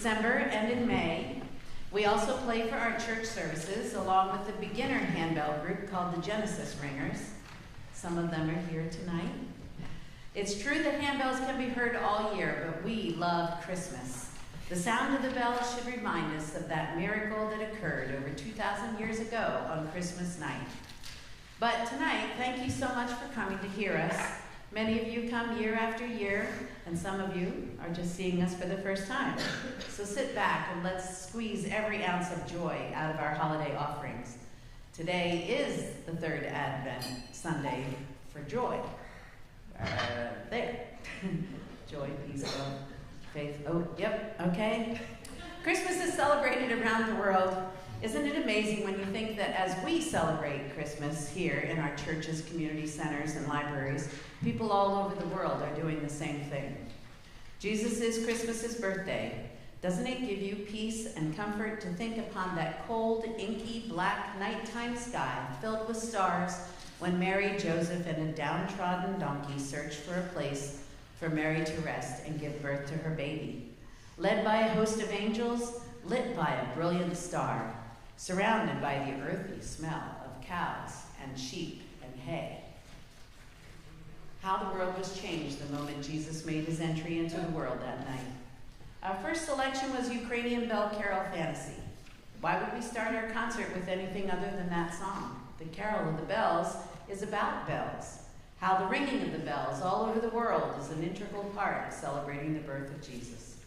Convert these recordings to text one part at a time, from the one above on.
December and in May. We also play for our church services along with the beginner handbell group called the Genesis Ringers. Some of them are here tonight. It's true that handbells can be heard all year, but we love Christmas. The sound of the bells should remind us of that miracle that occurred over 2,000 years ago on Christmas night. But tonight, thank you so much for coming to hear us. Many of you come year after year, and some of you are just seeing us for the first time. So sit back and let's squeeze every ounce of joy out of our holiday offerings. Today is the third Advent Sunday for joy. There. Joy, peace, love, faith. Oh, yep, okay. Christmas is celebrated around the world. Isn't it amazing when you think that as we celebrate Christmas here in our churches, community centers, and libraries, people all over the world are doing the same thing. Jesus is Christmas's birthday. Doesn't it give you peace and comfort to think upon that cold, inky, black nighttime sky filled with stars when Mary, Joseph, and a downtrodden donkey searched for a place for Mary to rest and give birth to her baby? Led by a host of angels, lit by a brilliant star, surrounded by the earthy smell of cows and sheep and hay. How the world was changed the moment Jesus made his entry into the world that night. Our first selection was Ukrainian Bell Carol Fantasy. Why would we start our concert with anything other than that song? The Carol of the Bells is about bells. How the ringing of the bells all over the world is an integral part of celebrating the birth of Jesus.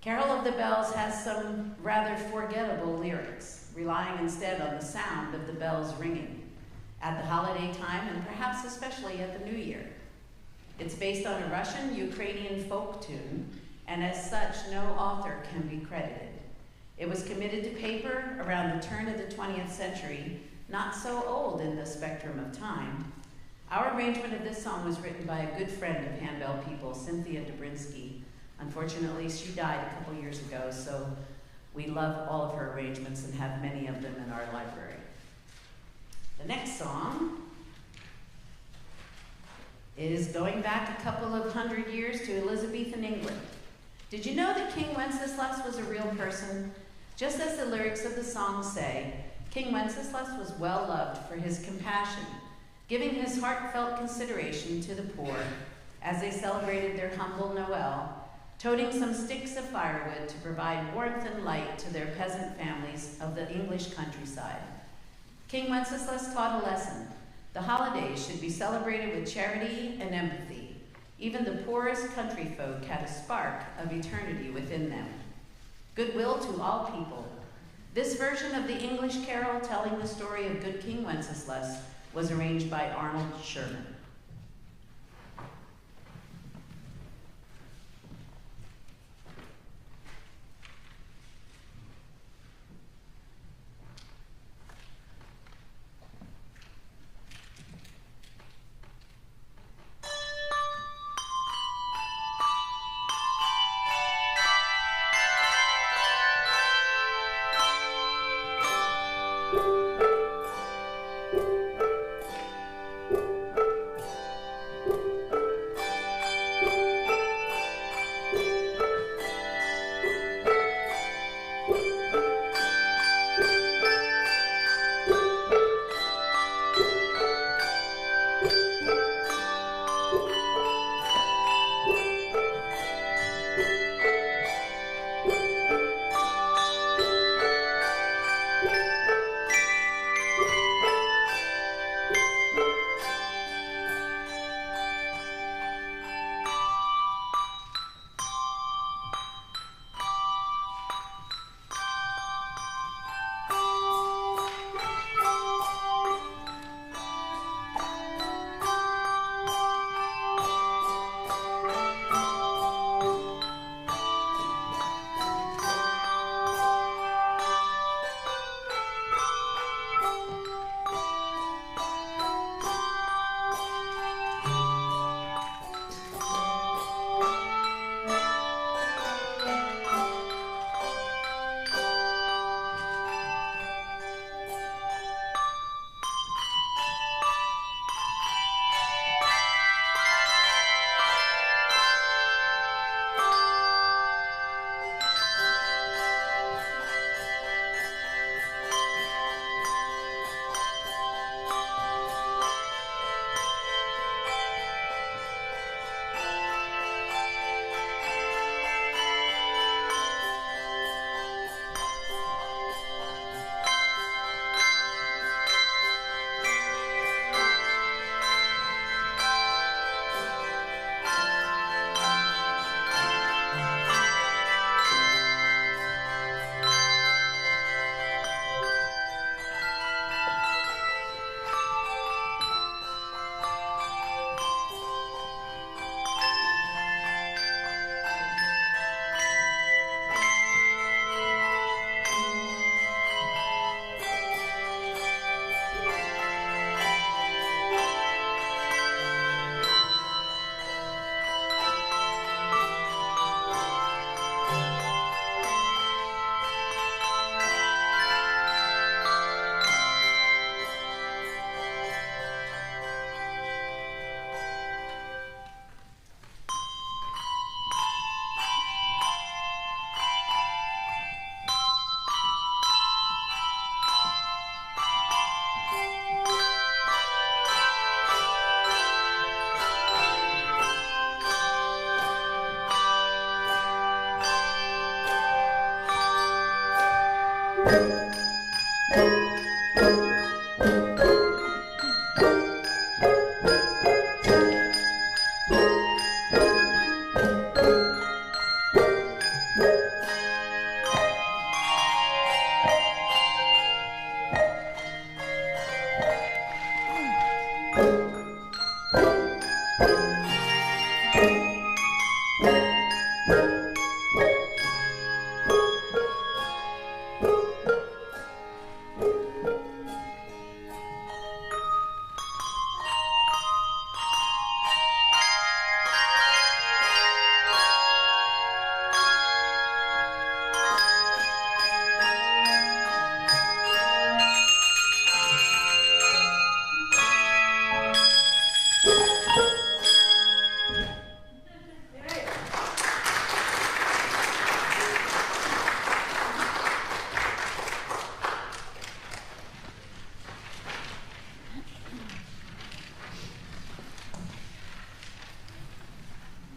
Carol of the Bells has some rather forgettable lyrics, relying instead on the sound of the bells ringing at the holiday time and perhaps especially at the New Year. It's based on a Russian-Ukrainian folk tune, and as such, no author can be credited. It was committed to paper around the turn of the 20th century, not so old in the spectrum of time. Our arrangement of this song was written by a good friend of handbell people, Cynthia Dobrinsky. Unfortunately, she died a couple years ago, so we love all of her arrangements and have many of them in our library. The next song is going back a couple of hundred years to Elizabethan England. Did you know that King Wenceslas was a real person? Just as the lyrics of the song say, King Wenceslas was well loved for his compassion, giving his heartfelt consideration to the poor as they celebrated their humble Noel, toting some sticks of firewood to provide warmth and light to their peasant families of the English countryside. King Wenceslas taught a lesson. The holidays should be celebrated with charity and empathy. Even the poorest country folk had a spark of eternity within them. Goodwill to all people. This version of the English carol telling the story of good King Wenceslas was arranged by Arnold Sherman.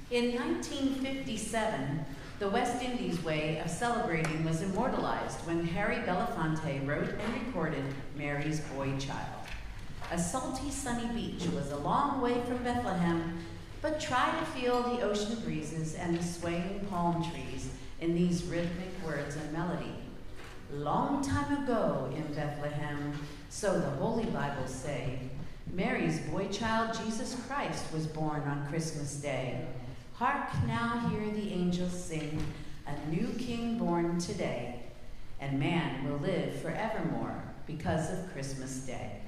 In 1957, the West Indies way of celebrating was immortalized when Harry Belafonte wrote and recorded Mary's Boy Child. A salty, sunny beach was a long way from Bethlehem, but try to feel the ocean breezes and the swaying palm trees in these rhythmic words and melody. Long time ago in Bethlehem, so the Holy Bible say, Mary's boy child Jesus Christ was born on Christmas Day. Hark now hear the angels sing, a new king born today, and man will live forevermore because of Christmas Day.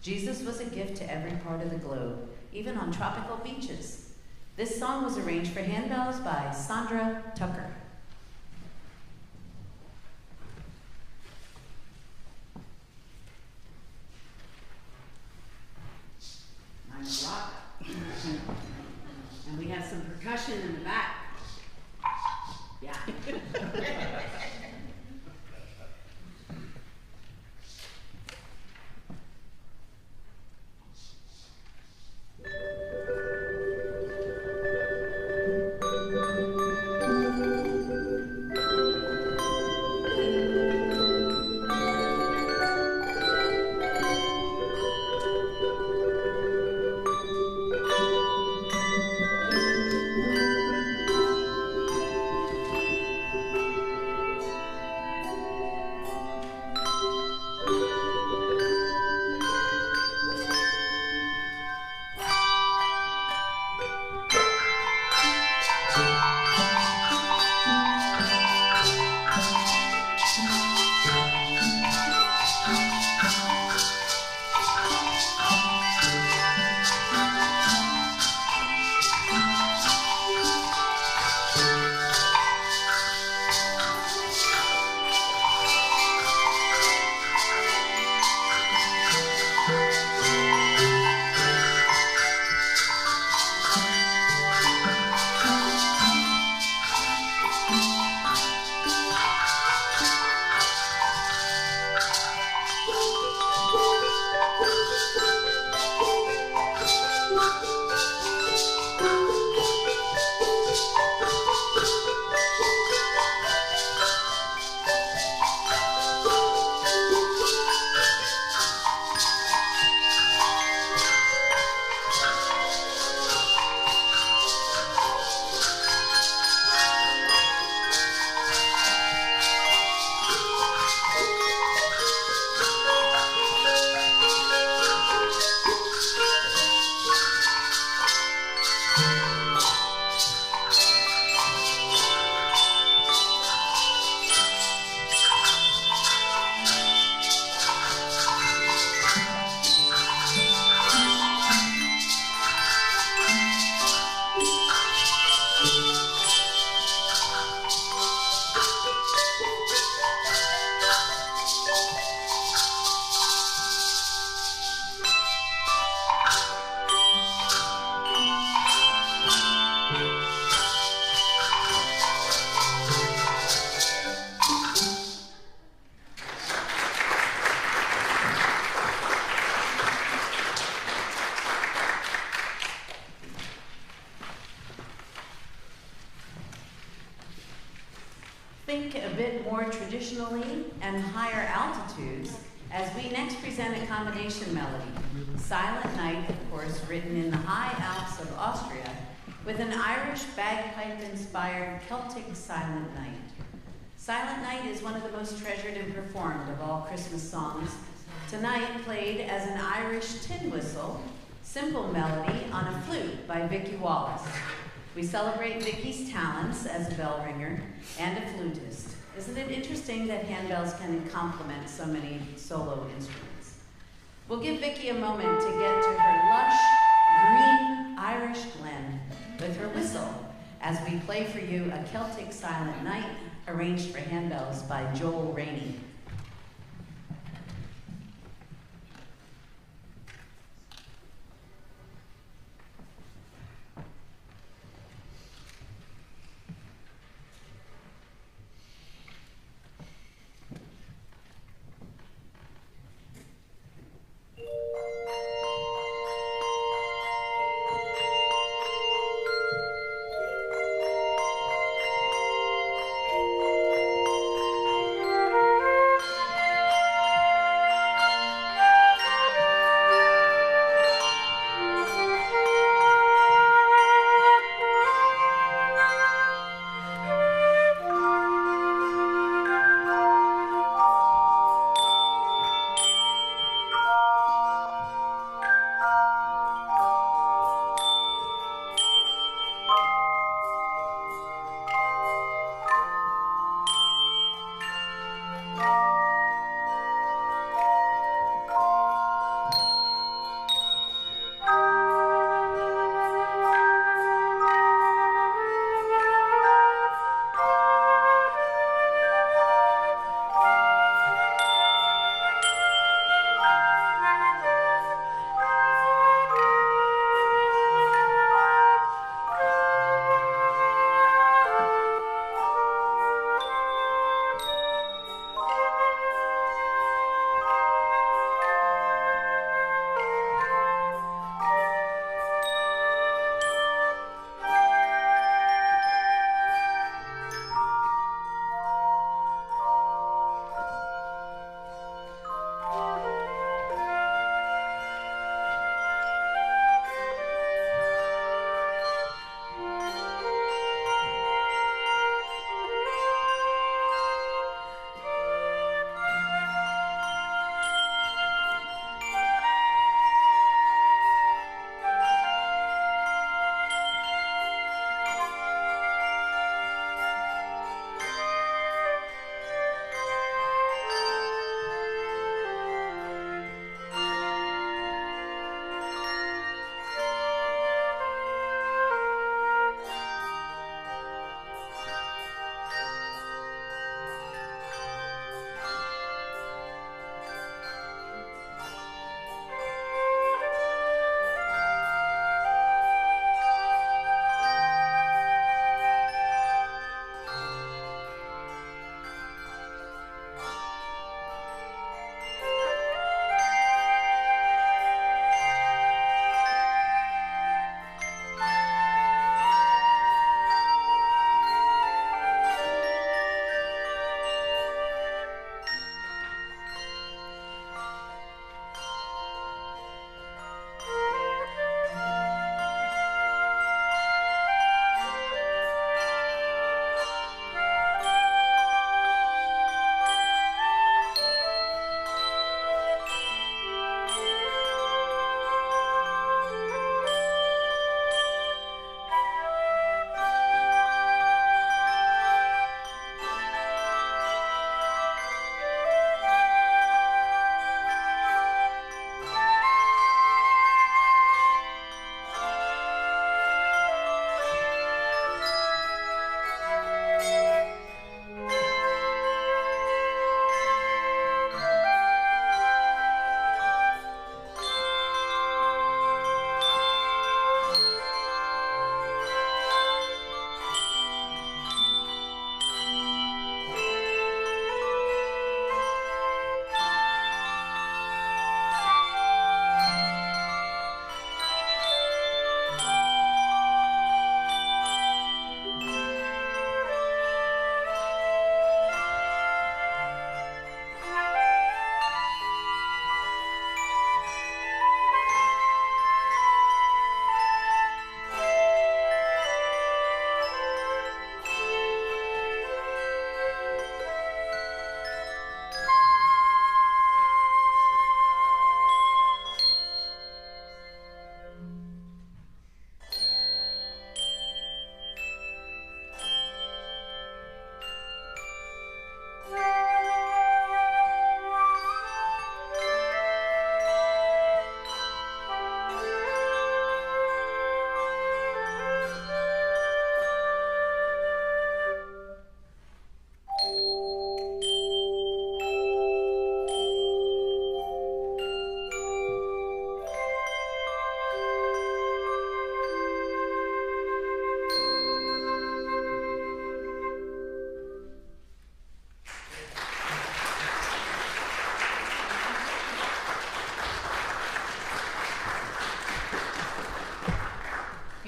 Jesus was a gift to every part of the globe, even on tropical beaches. This song was arranged for handbells by Sandra Tucker. I'm a rocker. And we have some percussion in the back. Yeah. Think a bit more traditionally and higher altitudes as we next present a combination melody. Silent Night, of course, written in the high Alps of Austria, with an Irish bagpipe-inspired Celtic Silent Night. Silent Night is one of the most treasured and performed of all Christmas songs. Tonight played as an Irish tin whistle, simple melody on a flute by Vicki Wallace. We celebrate Vicki's talents as a bell ringer and a flutist. Isn't it interesting that handbells can complement so many solo instruments? We'll give Vicki a moment to get to her lush, green Irish glen with her whistle as we play for you a Celtic Silent Night arranged for handbells by Joel Rainey.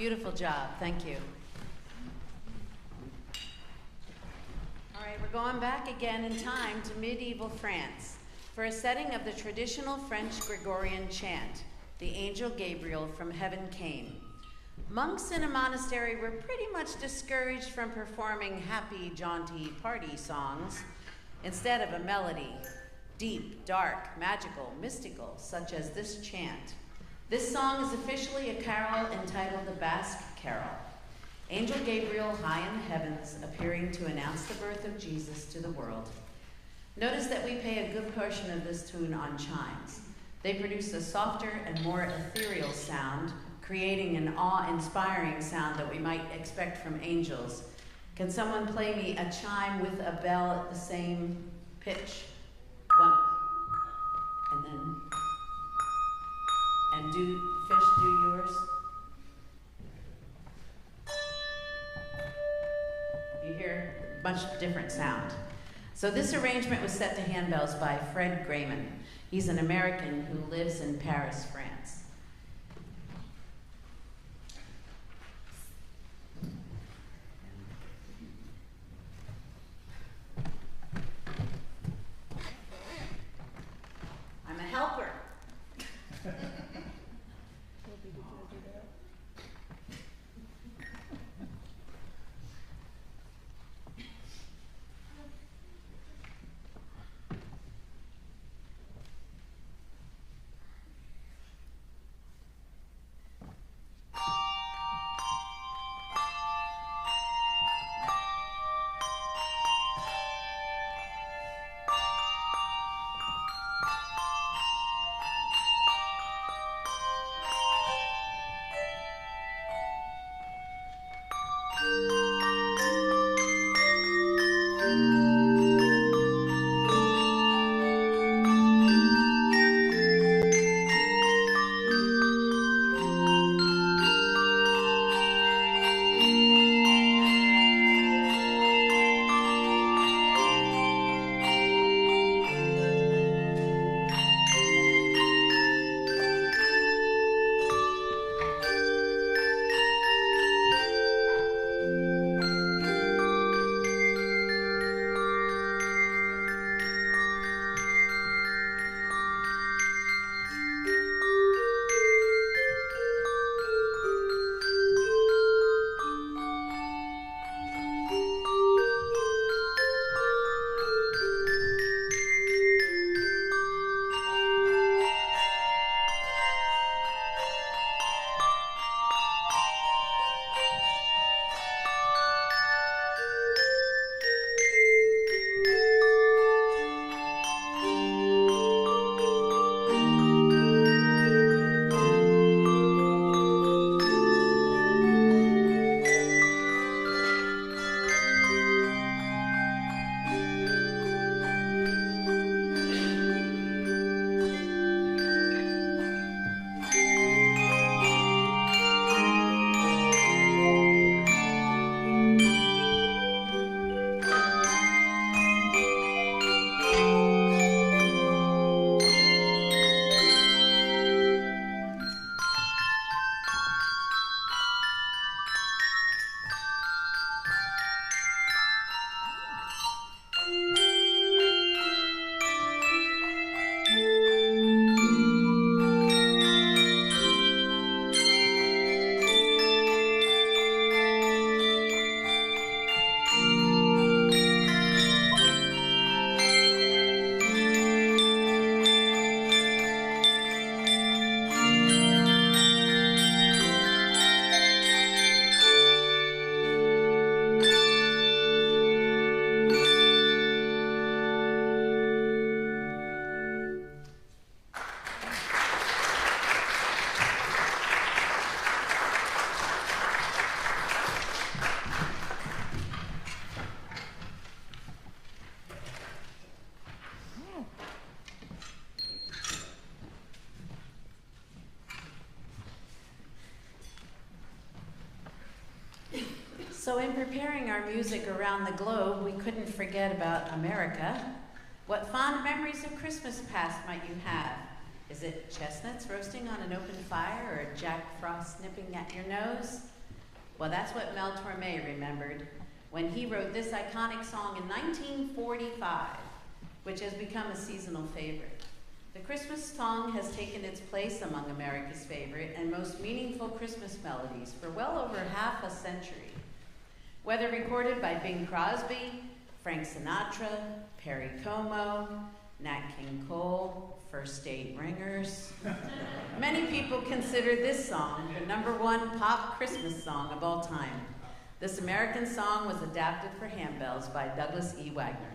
Beautiful job. Thank you. All right, we're going back again in time to medieval France for a setting of the traditional French Gregorian chant, "The Angel Gabriel from Heaven Came." Monks in a monastery were pretty much discouraged from performing happy, jaunty party songs instead of a melody, deep, dark, magical, mystical, such as this chant. This song is officially a carol entitled the Basque Carol. Angel Gabriel high in the heavens, appearing to announce the birth of Jesus to the world. Notice that we pay a good portion of this tune on chimes. They produce a softer and more ethereal sound, creating an awe-inspiring sound that we might expect from angels. Can someone play me a chime with a bell at the same pitch? One, and then, and fish, do yours. You hear a bunch of different sound. So this arrangement was set to handbells by Fred Grayman. He's an American who lives in Paris, France. I'm a helper. So in preparing our music around the globe, we couldn't forget about America. What fond memories of Christmas past might you have? Is it chestnuts roasting on an open fire or Jack Frost nipping at your nose? Well, that's what Mel Torme remembered when he wrote this iconic song in 1945, which has become a seasonal favorite. The Christmas song has taken its place among America's favorite and most meaningful Christmas melodies for well over half a century. Whether recorded by Bing Crosby, Frank Sinatra, Perry Como, Nat King Cole, First State Ringers, many people consider this song the #1 pop Christmas song of all time. This American song was adapted for handbells by Douglas E. Wagner.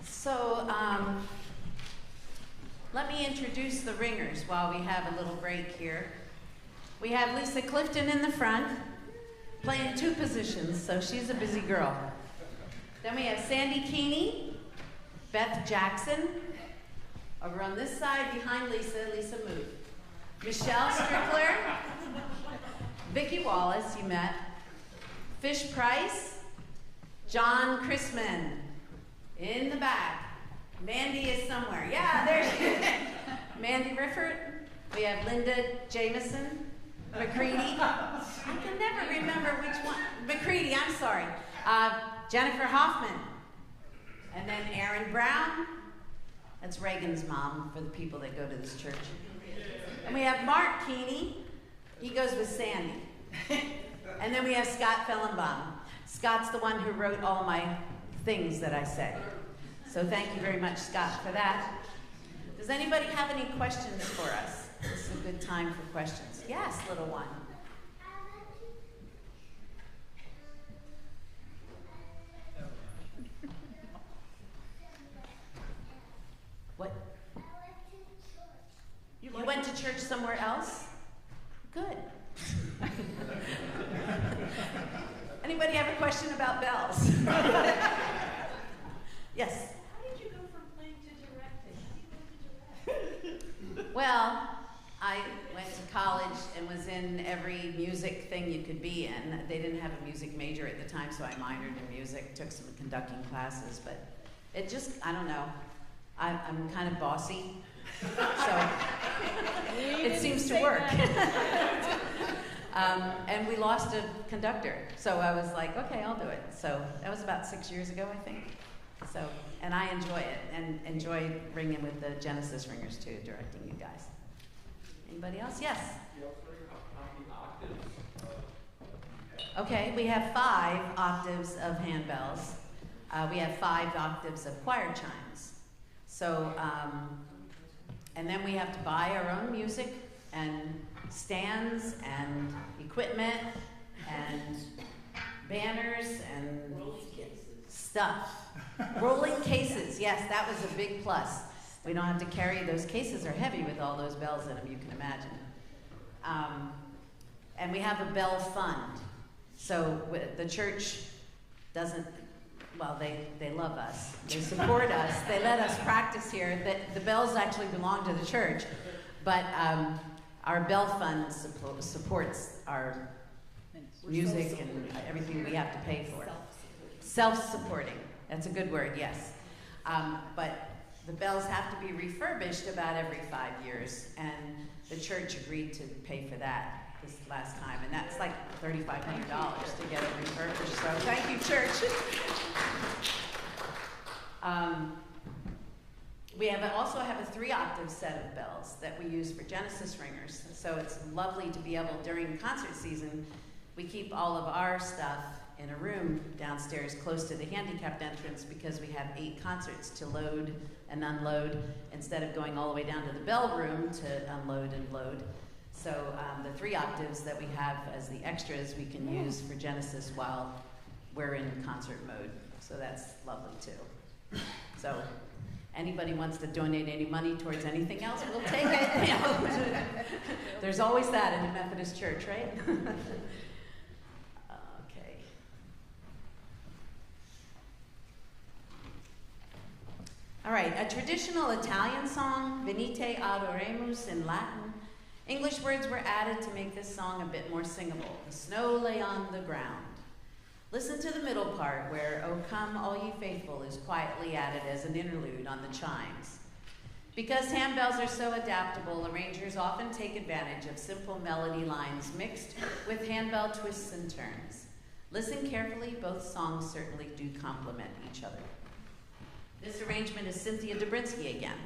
So, let me introduce the ringers while we have a little break here. We have Lisa Clifton in the front, playing 2 positions, so she's a busy girl. Then we have Sandy Keeney, Beth Jackson, over on this side behind Lisa moved. Michelle Strickler, Vicki Wallace, you met, Fish Price, John Chrisman, in the back. Mandy is somewhere. Yeah, there she is. Mandy Rifford. We have Linda Jameson, McCready. I can never remember which one. McCready, I'm sorry. Jennifer Hoffman. And then Erin Brown. That's Reagan's mom for the people that go to this church. And we have Mark Keeney. He goes with Sandy. And then we have Scott Fellenbaum. Scott's the one who wrote all my things that I say. So thank you very much, Scott, for that. Does anybody have any questions for us? This is a good time for questions. Yes, little one. What? You went to church somewhere else? Good. Anybody have a question about bells? Yes? How did you go from playing to directing? Well, I went to college and was in every music thing you could be in. They didn't have a music major at the time, so I minored in music, took some conducting classes, but it just, I don't know. I'm kind of bossy, so it seems to work. And we lost a conductor, so I was like, okay, I'll do it. So that was about 6 years ago, I think. So, and I enjoy it, and enjoy ringing with the Genesis Ringers too, directing you guys. Anybody else? Yes? Okay, we have 5 octaves of handbells. We have 5 octaves of choir chimes. So, and then we have to buy our own music and stands and equipment and banners and stuff. Rolling cases, yes, that was a big plus. We don't have to carry, those cases are heavy with all those bells in them, you can imagine. And we have a bell fund. So the church doesn't, well, they love us. They support us. They let us practice here. The bells actually belong to the church, but our bell fund supports our music and everything we have to pay for. Self-supporting. That's a good word, yes. But the bells have to be refurbished about every 5 years, and the church agreed to pay for that this last time, and that's like $3,500 to get it refurbished. So thank you, church. We also have a 3-octave set of bells that we use for Genesis Ringers. So it's lovely to be able, during concert season, we keep all of our stuff in a room downstairs close to the handicapped entrance because we have 8 concerts to load and unload instead of going all the way down to the bell room to unload and load. So the 3 octaves that we have as the extras we can use for Genesis while we're in concert mode. So that's lovely too. So anybody wants to donate any money towards anything else, we'll take it. You know. There's always that in a Methodist church, right? Okay. All right, a traditional Italian song, Venite Adoremus in Latin. English words were added to make this song a bit more singable. The snow lay on the ground. Listen to the middle part where "O come, all ye faithful" is quietly added as an interlude on the chimes. Because handbells are so adaptable, arrangers often take advantage of simple melody lines mixed with handbell twists and turns. Listen carefully, both songs certainly do complement each other. This arrangement is Cynthia Dobrinsky again.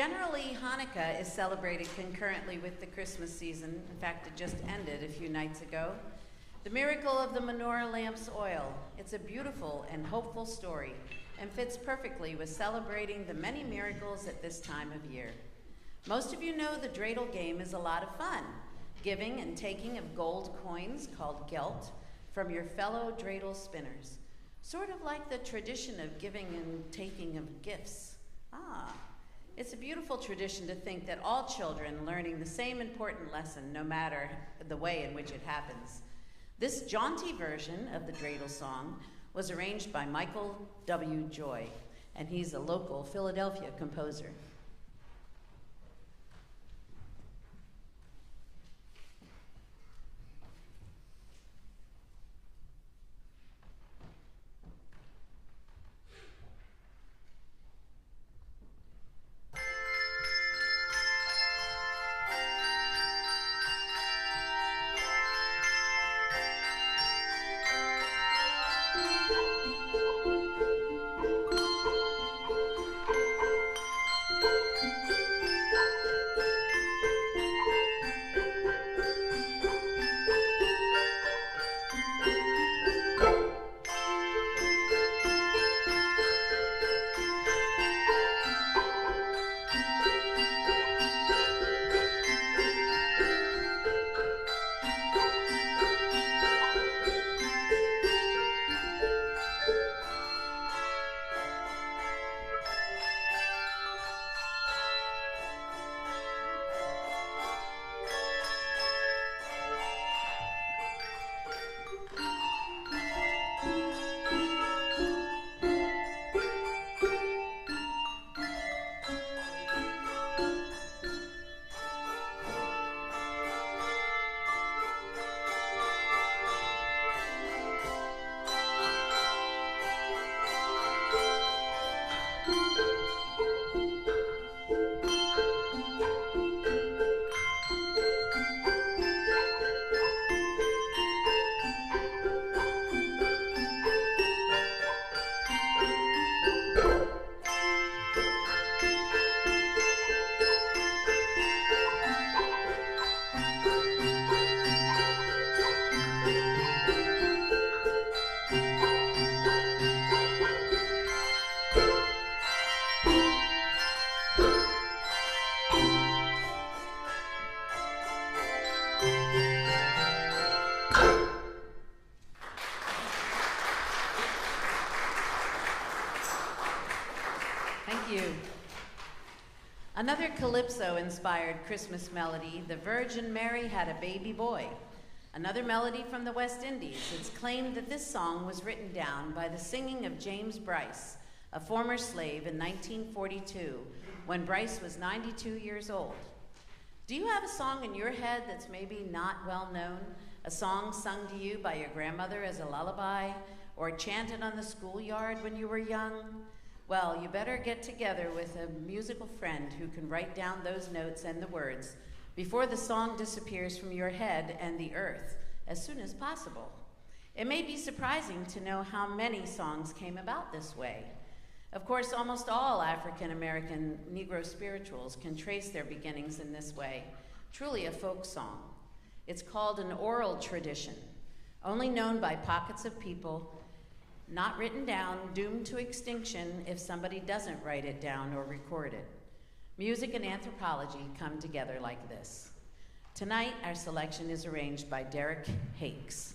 Generally, Hanukkah is celebrated concurrently with the Christmas season. In fact, it just ended a few nights ago. The miracle of the menorah lamp's oil. It's a beautiful and hopeful story and fits perfectly with celebrating the many miracles at this time of year. Most of you know the dreidel game is a lot of fun, giving and taking of gold coins called gelt from your fellow dreidel spinners, sort of like the tradition of giving and taking of gifts. It's a beautiful tradition to think that all children learning the same important lesson, no matter the way in which it happens. This jaunty version of the dreidel song was arranged by Michael W. Joy, and he's a local Philadelphia composer. Another calypso-inspired Christmas melody, The Virgin Mary Had a Baby Boy. Another melody from the West Indies. It's claimed that this song was written down by the singing of James Bryce, a former slave, in 1942, when Bryce was 92 years old. Do you have a song in your head that's maybe not well known? A song sung to you by your grandmother as a lullaby, or chanted on the schoolyard when you were young? Well, you better get together with a musical friend who can write down those notes and the words before the song disappears from your head and the earth as soon as possible. It may be surprising to know how many songs came about this way. Of course, almost all African American Negro spirituals can trace their beginnings in this way, truly a folk song. It's called an oral tradition, only known by pockets of people, not written down, doomed to extinction if somebody doesn't write it down or record it. Music and anthropology come together like this. Tonight, our selection is arranged by Derek Hakes.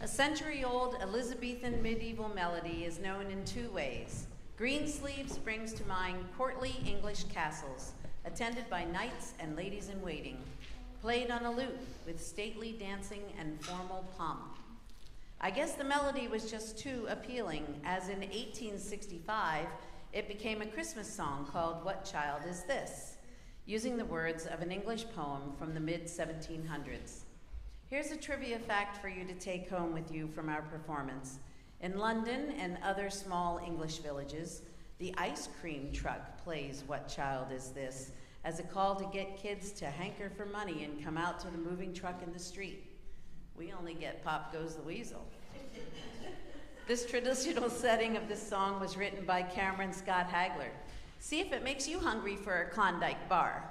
A century-old Elizabethan medieval melody is known in two ways. Greensleeves brings to mind courtly English castles, attended by knights and ladies-in-waiting, played on a lute with stately dancing and formal pomp. I guess the melody was just too appealing, as in 1865, it became a Christmas song called What Child Is This?, using the words of an English poem from the mid-1700s. Here's a trivia fact for you to take home with you from our performance. In London and other small English villages, the ice cream truck plays What Child Is This? As a call to get kids to hanker for money and come out to the moving truck in the street. We only get Pop Goes the Weasel. This traditional setting of this song was written by Cameron Scott Hagler. See if it makes you hungry for a Klondike bar.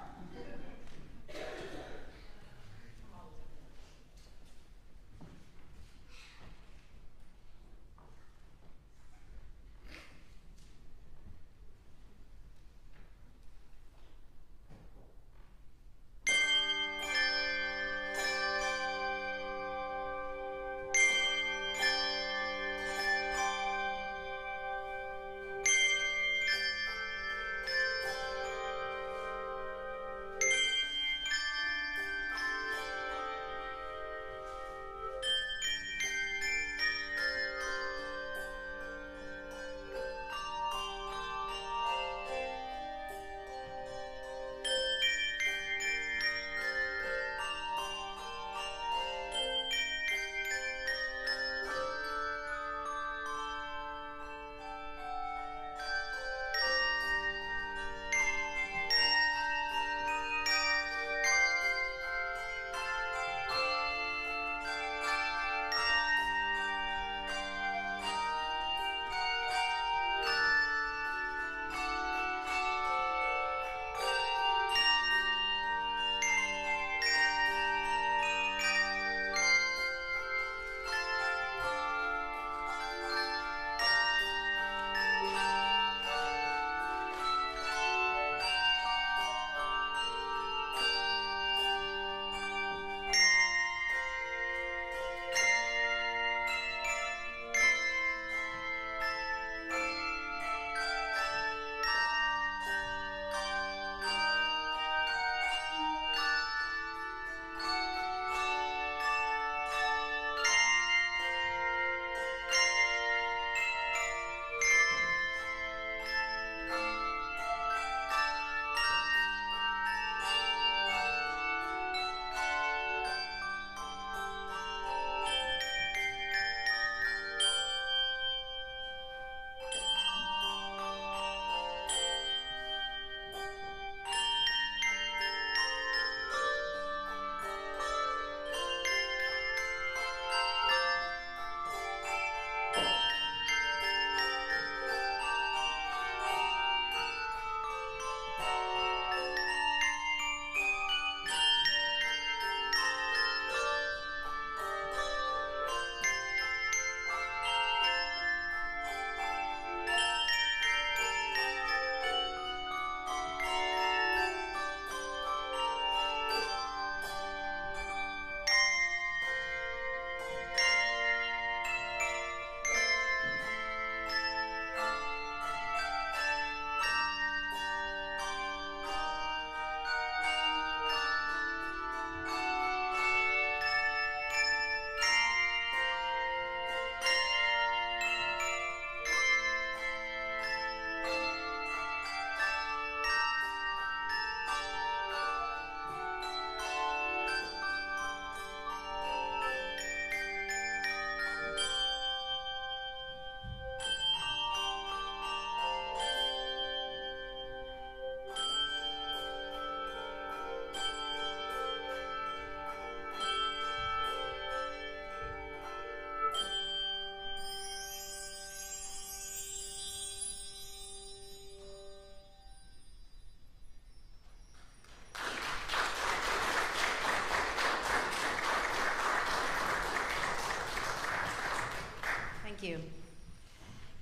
Thank you.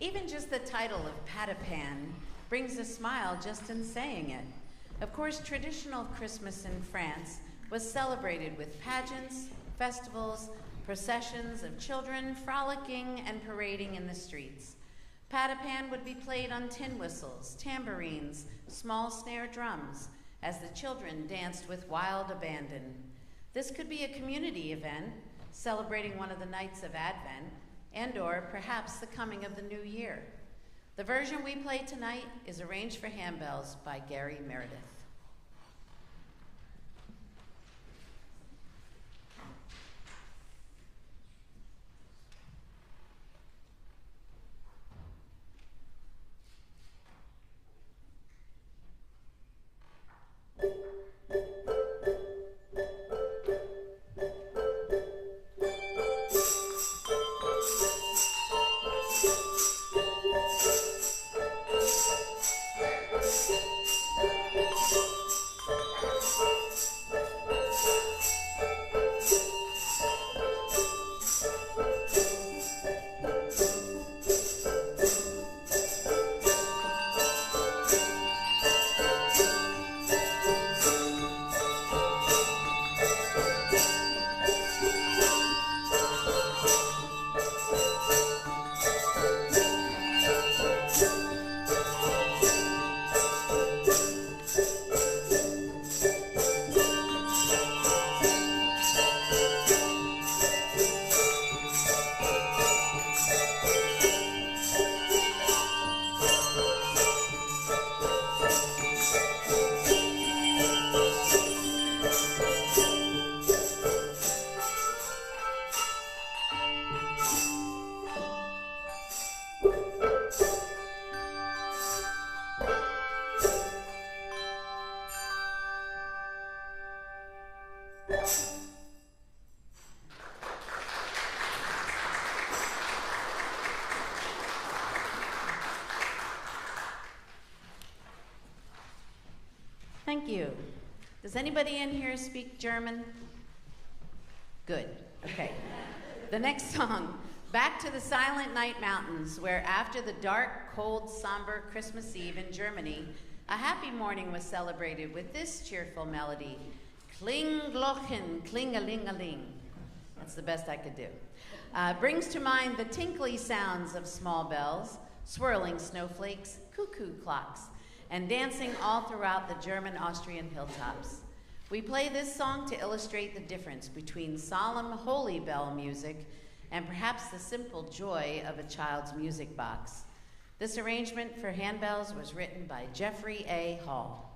Even just the title of Patapan brings a smile just in saying it. Of course, traditional Christmas in France was celebrated with pageants, festivals, processions of children frolicking and parading in the streets. Patapan would be played on tin whistles, tambourines, small snare drums, as the children danced with wild abandon. This could be a community event, celebrating one of the nights of Advent, and/or perhaps the coming of the new year. The version we play tonight is arranged for handbells by Gary Meredith. Thank you. Does anybody in here speak German? Good, okay. The next song, Back to the Silent Night Mountains, where after the dark, cold, somber Christmas Eve in Germany, a happy morning was celebrated with this cheerful melody, Kling Glocken, Kling-a-ling-a-ling. That's the best I could do. Brings to mind the tinkly sounds of small bells, swirling snowflakes, cuckoo clocks, and dancing all throughout the German-Austrian hilltops. We play this song to illustrate the difference between solemn holy bell music and perhaps the simple joy of a child's music box. This arrangement for handbells was written by Jeffrey A. Hall.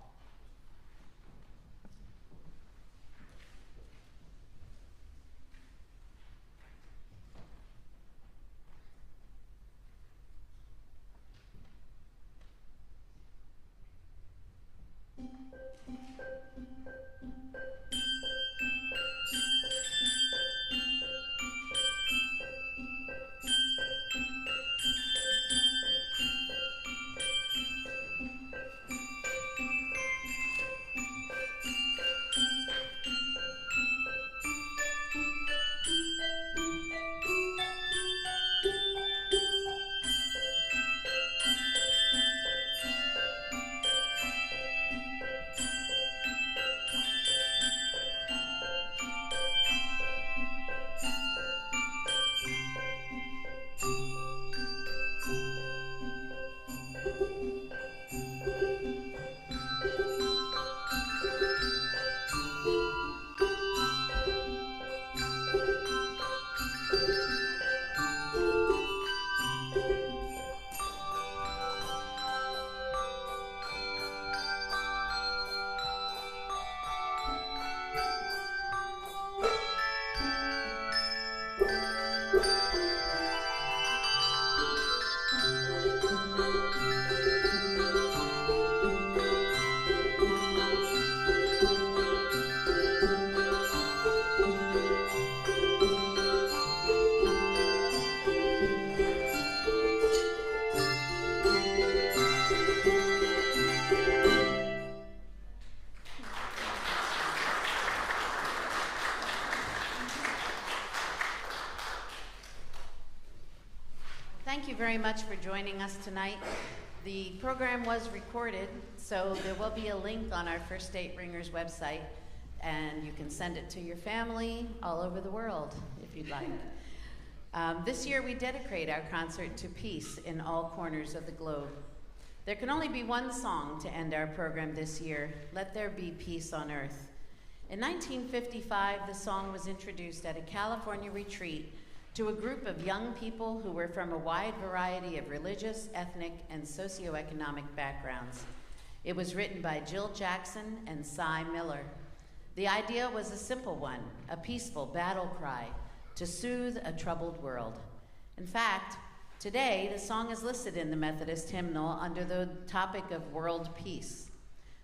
Thank you very much for joining us tonight. The program was recorded, so there will be a link on our First State Ringers website, and you can send it to your family all over the world if you'd like. This year we dedicate our concert to peace in all corners of the globe. There can only be one song to end our program this year, Let There Be Peace on Earth. In 1955, the song was introduced at a California retreat to a group of young people who were from a wide variety of religious, ethnic, and socioeconomic backgrounds. It was written by Jill Jackson and Cy Miller. The idea was a simple one, a peaceful battle cry to soothe a troubled world. In fact, today the song is listed in the Methodist hymnal under the topic of world peace.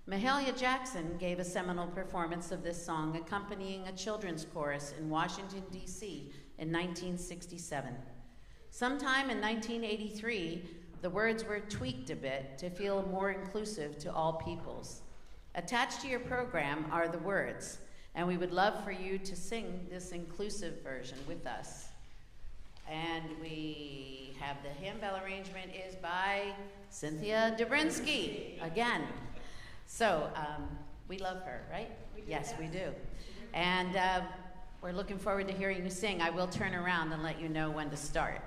Mahalia Jackson gave a seminal performance of this song accompanying a children's chorus in Washington, D.C. in 1967. Sometime in 1983, the words were tweaked a bit to feel more inclusive to all peoples. Attached to your program are the words, and we would love for you to sing this inclusive version with us. And we have the handbell arrangement is by Cynthia Dobrinsky, again. So we love her, right? Yes, we do. And we're looking forward to hearing you sing. I will turn around and let you know when to start.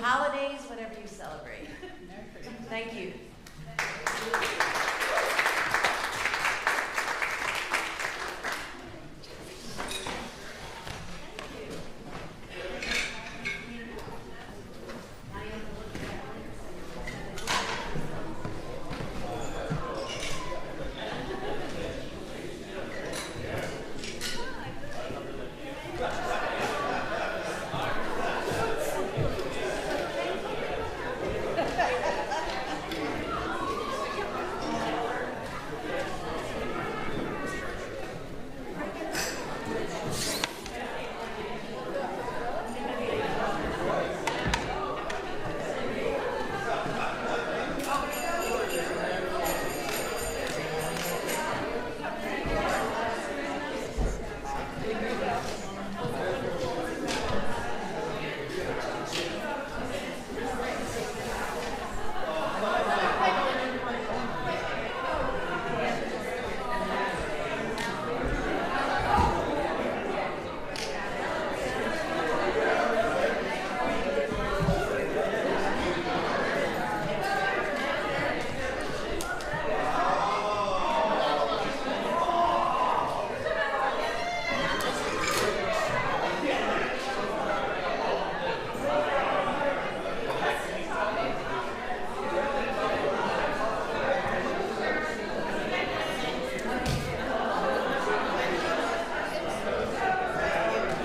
Holidays,